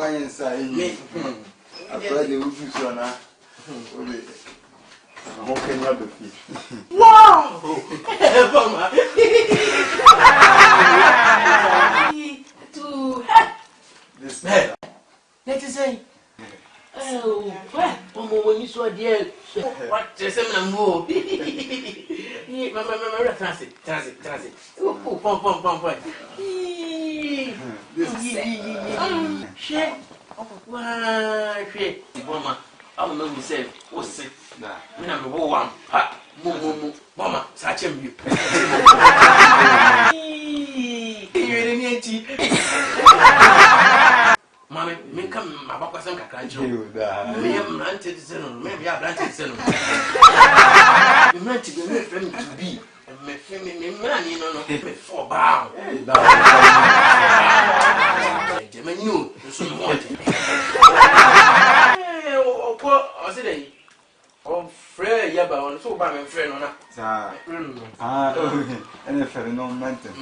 going inside me. I tried the wood on her. How can you have the feet? Wow! This let us say, oh, well, when you saw dear, what is a move? Mamma, transit. Oh, pom. Shit. Why, shit, Bomma. I remember saying, what's it? I'm one, ha, Bomma, such a mute. You're in tea. Mammy, may come, my papa, some can't you? Maybe I'm planted, maybe I planted. You meant to be my friend to be. Me man, you know, me for bow. You so want it. Oh, I said, oh, Frey, yeah, but so by my friend on that. And if I know mental.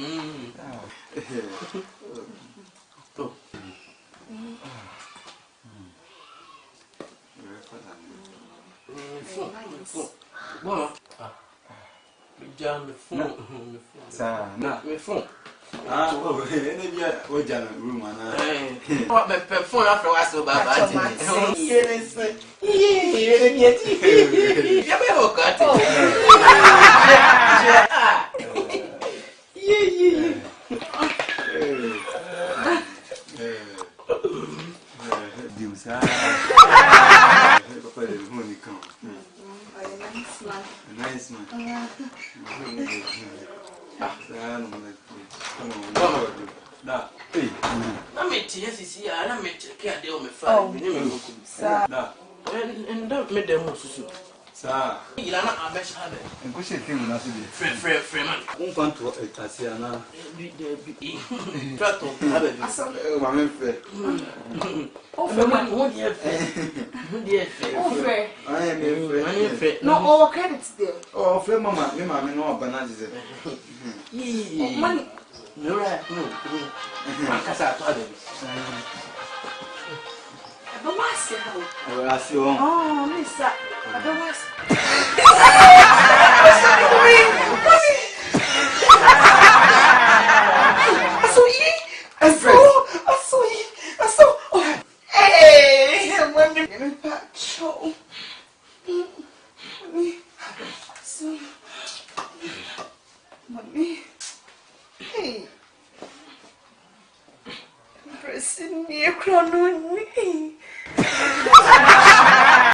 Down the phone. The phone. Oh, we're down the room. What my phone after I saw about yes. Nice man. I'm a TSC, I'm a care deal with 5 minutes. And don't make them also. Sir, you are not our best habit. and push a thing not to be Freeman. Won't want to a Tassiana. Try to have it. My friend. Oh, Freeman, dear. I am a friend. No, all credits there. Oh, friend, Mamma, you mamma, no bananas. Money. No, But what's it? I see you. Oh, Miss, but what's I saw. Hey, I'm wondering about show. Mommy. Hey. Pressing me a crown on me.